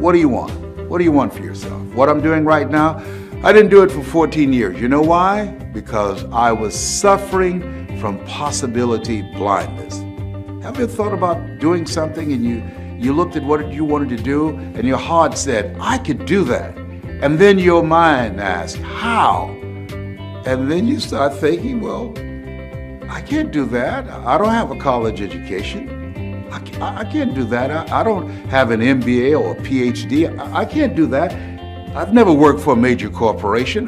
What do you want? What do you want for yourself? What I'm doing right now, I didn't do it for 14 years. You know why? Because I was suffering from possibility blindness. Have you thought about doing something and you looked at what you wanted to do and your heart said, I could do that. And then your mind asked, how? And then you start thinking, well, I can't do that. I don't have a college education. I can't do that. I don't have an MBA or a PhD. I can't do that. I've never worked for a major corporation.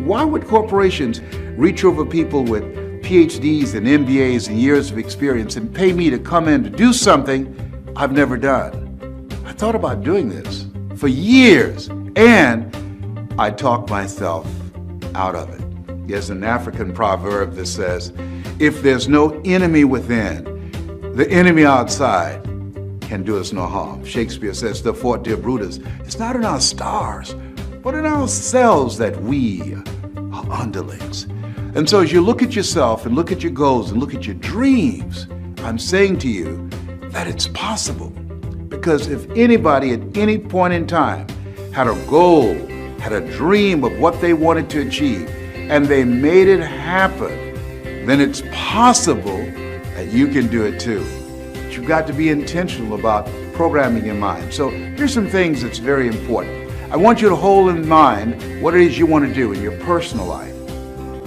Why would corporations reach over people with PhDs and MBAs and years of experience and pay me to come in to do something I've never done? I thought about doing this for years, and I talked myself out of it. There's an African proverb that says, if there's no enemy within, the enemy outside can do us no harm. Shakespeare says, therefore, dear Brutus, it's not in our stars, but in ourselves that we are underlings. And so as you look at yourself and look at your goals and look at your dreams, I'm saying to you that it's possible. Because if anybody at any point in time had a goal, had a dream of what they wanted to achieve, and they made it happen, then it's possible that you can do it too. But you've got to be intentional about programming your mind. So here's some things that's very important. I want you to hold in mind what it is you want to do in your personal life.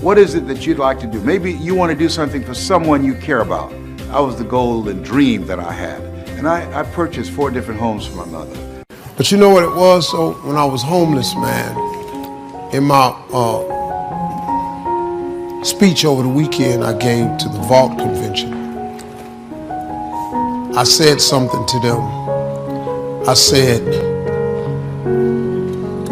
What is it that you'd like to do? Maybe you want to do something for someone you care about. That was the goal and dream that I had. And I purchased 4 different homes for my mother. But you know what it was? So when I was homeless, man, in my speech over the weekend I gave to the Vault Convention, I said something to them. I said,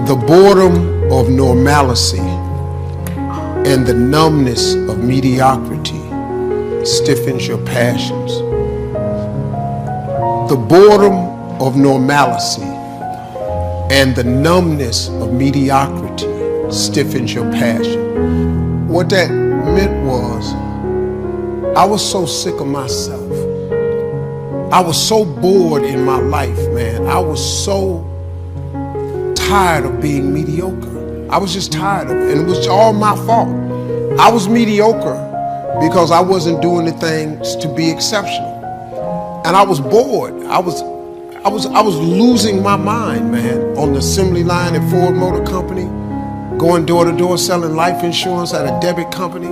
the boredom of normalcy and the numbness of mediocrity stiffens your passions. The boredom of normalcy and the numbness of mediocrity stiffens your passion. What that meant was, I was so sick of myself. I was so bored in my life, man. I was so tired of being mediocre. I was just tired of it, and it was all my fault. I was mediocre because I wasn't doing the things to be exceptional. And I was bored. I was losing my mind, man, on the assembly line at Ford Motor Company, going door to door selling life insurance at a debit company.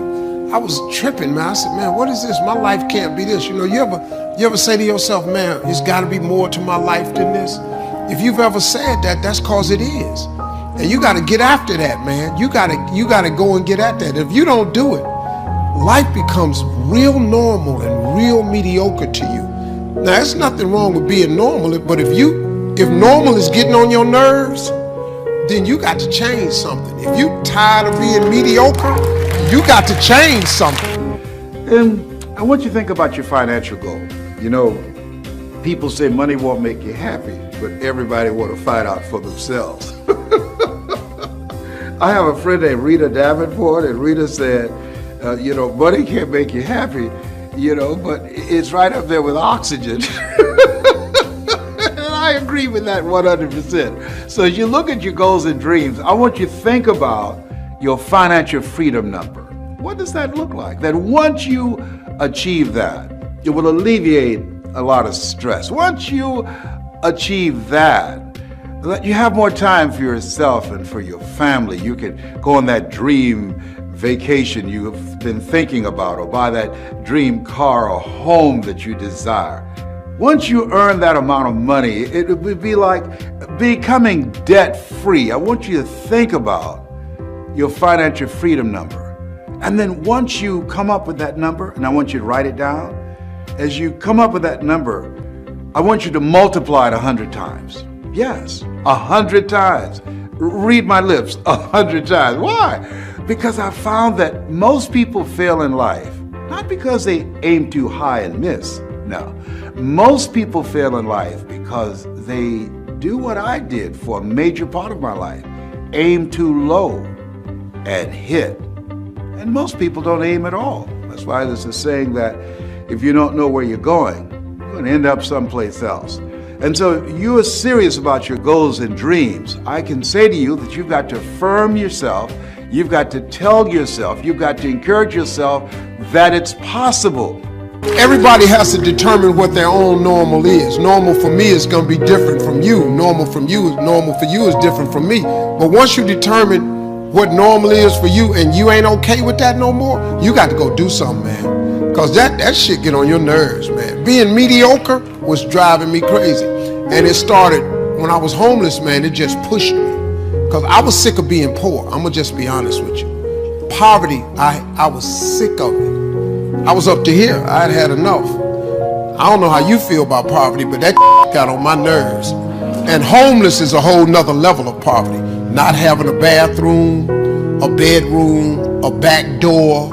I was tripping, man. I said, man, what is this? My life can't be this. You know, you ever say to yourself, man, it's got to be more to my life than this? If you've ever said that, that's cause it is. And you got to get after that, man. You got to go and get at that. If you don't do it, life becomes real normal and real mediocre to you. Now, there's nothing wrong with being normal, but if normal is getting on your nerves, then you got to change something. If you tired of being mediocre, you got to change something. And I want you to think about your financial goal. You know, people say money won't make you happy, but everybody want to find out for themselves. I have a friend named Rita Davenport, and Rita said, you know, money can't make you happy, you know, but it's right up there with oxygen. And I agree with that 100%. So as you look at your goals and dreams, I want you to think about your financial freedom number. What does that look like? That once you achieve that, it will alleviate a lot of stress. Once you achieve that, you have more time for yourself and for your family. You can go on that dream vacation you've been thinking about, or buy that dream car or home that you desire. Once you earn that amount of money, it would be like becoming debt-free. I want you to think about your financial freedom number. And then once you come up with that number, and I want you to write it down, as you come up with that number, I want you to multiply it 100 times. Yes, 100 times. Read my lips, 100 times. Why? Because I found that most people fail in life, not because they aim too high and miss. No, most people fail in life because they do what I did for a major part of my life. Aim too low and hit. And most people don't aim at all. That's why there's a saying that if you don't know where you're going to end up someplace else. And so you are serious about your goals and dreams. I can say to you that you've got to affirm yourself, you've got to tell yourself, you've got to encourage yourself that it's possible. Everybody has to determine what their own normal is. Normal for me is going to be different from you. Normal for you is different from me. But once you determine what normal is for you and you ain't okay with that no more, you got to go do something, man. Because that shit get on your nerves, man. Being mediocre was driving me crazy. And it started when I was homeless, man. It just pushed me. Because I was sick of being poor. I'm going to just be honest with you. Poverty, I was sick of it. I was up to here. I had had enough. I don't know how you feel about poverty, but that got on my nerves. And homeless is a whole nother level of poverty. Not having a bathroom, a bedroom, a back door,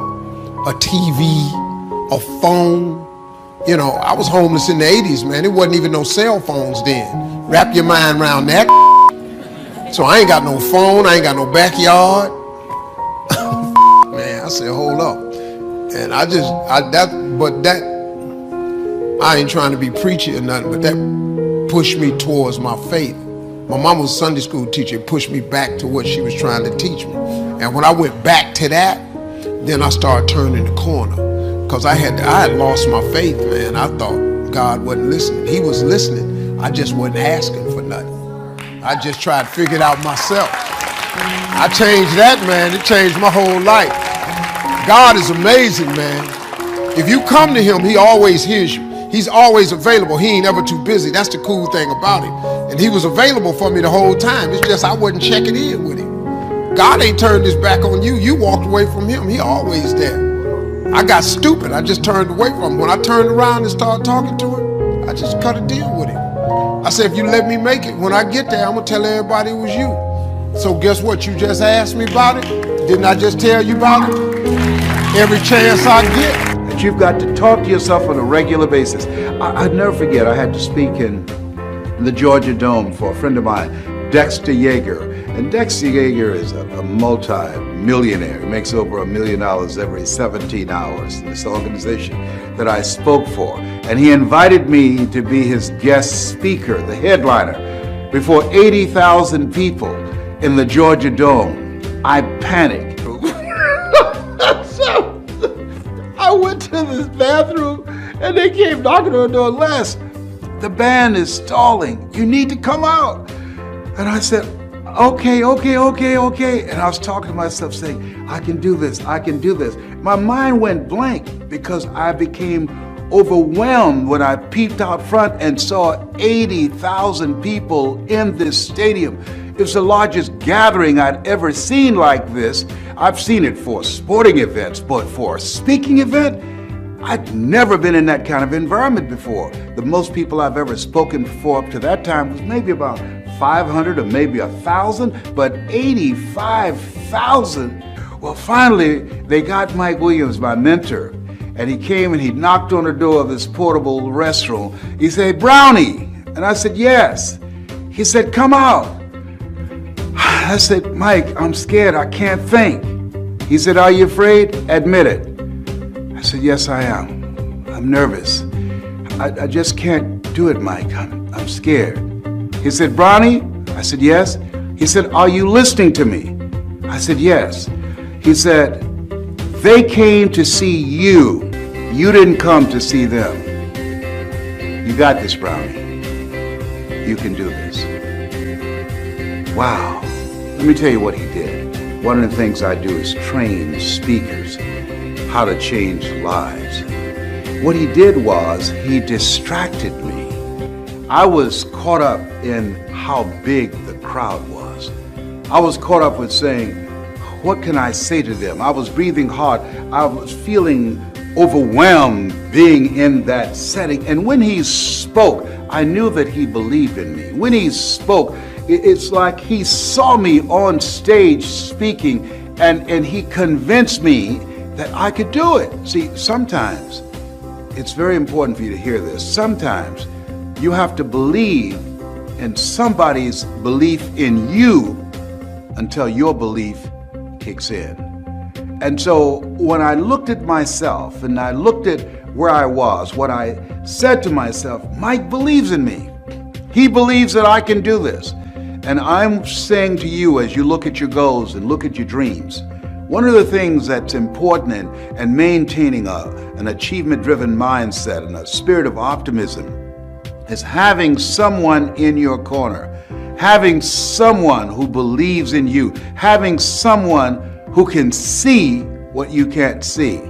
a TV, a phone. You know, I was homeless in the 80s, man. There wasn't even no cell phones then. Wrap your mind around that. So I ain't got no phone. I ain't got no backyard. Man, I said, hold up. And I ain't trying to be preachy or nothing, but that pushed me towards my faith. My mom was a Sunday school teacher. It pushed me back to what she was trying to teach me. And when I went back to that, then I started turning the corner. Because I had lost my faith, man. I thought God wasn't listening. He was listening. I just wasn't asking for nothing. I just tried to figure it out myself. I changed that, man. It changed my whole life. God is amazing, man. If you come to him, he always hears you. He's always available. He ain't ever too busy. That's the cool thing about him. And he was available for me the whole time. It's just I wasn't checking in with him. God ain't turned his back on you. You walked away from him. He always there. I got stupid. I just turned away from him. When I turned around and started talking to him, I just cut a deal with him. I said, if you let me make it, when I get there, I'm going to tell everybody it was you. So guess what? You just asked me about it. Didn't I just tell you about it? Every chance I get. That you've got to talk to yourself on a regular basis. I'd never forget, I had to speak in the Georgia Dome for a friend of mine, Dexter Yeager. And Dexter Yeager is a multi-millionaire. He makes over $1 million every 17 hours in this organization that I spoke for. And he invited me to be his guest speaker, the headliner, before 80,000 people in the Georgia Dome. I panicked. So I went to this bathroom and they came knocking on the door. Les, the band is stalling. You need to come out. And I said, okay. And I was talking to myself saying, I can do this. My mind went blank because I became overwhelmed when I peeped out front and saw 80,000 people in this stadium. It was the largest gathering I'd ever seen like this. I've seen it for sporting events, but for a speaking event, I'd never been in that kind of environment before. The most people I've ever spoken for up to that time was maybe about 500 or maybe 1,000, but 85,000. Well, finally, they got Mike Williams, my mentor, and he came and he knocked on the door of this portable restroom. He said, Brownie, and I said, yes. He said, come out. I said, Mike, I'm scared, I can't think. He said, are you afraid? Admit it. I said, yes, I am. I'm nervous. I just can't do it, Mike. I'm scared. He said, Brownie? I said, yes. He said, are you listening to me? I said, yes. He said, they came to see you. You didn't come to see them. You got this, Brownie. You can do this. Wow. Let me tell you what he did. One of the things I do is train speakers how to change lives. What he did was he distracted me. I was caught up in how big the crowd was. I was caught up with saying, what can I say to them? I was breathing hard. I was feeling overwhelmed being in that setting. And when he spoke, I knew that he believed in me. When he spoke, it's like he saw me on stage speaking and he convinced me that I could do it. See, sometimes it's very important for you to hear this. Sometimes you have to believe in somebody's belief in you until your belief kicks in. And so when I looked at myself and I looked at where I was, what I said to myself, Mike believes in me. He believes that I can do this. And I'm saying to you, as you look at your goals and look at your dreams, one of the things that's important in maintaining an achievement-driven mindset and a spirit of optimism is having someone in your corner, having someone who believes in you, having someone who can see what you can't see.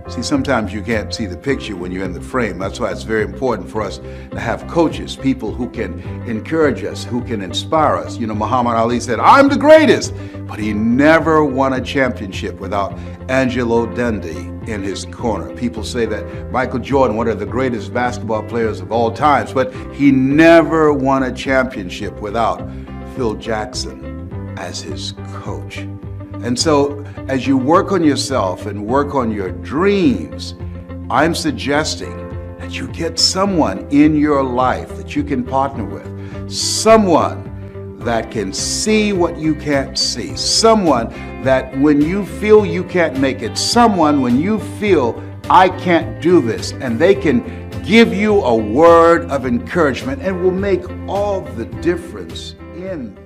See, sometimes you can't see the picture when you're in the frame. That's why it's very important for us to have coaches, people who can encourage us, who can inspire us. You know, Muhammad Ali said, "I'm the greatest," but he never won a championship without Angelo Dundee in his corner. People say that Michael Jordan, one of the greatest basketball players of all times, but he never won a championship without Phil Jackson as his coach. And so, as you work on yourself and work on your dreams, I'm suggesting that you get someone in your life that you can partner with, someone that can see what you can't see, someone that when you feel you can't make it, someone when you feel I can't do this, and they can give you a word of encouragement and will make all the difference in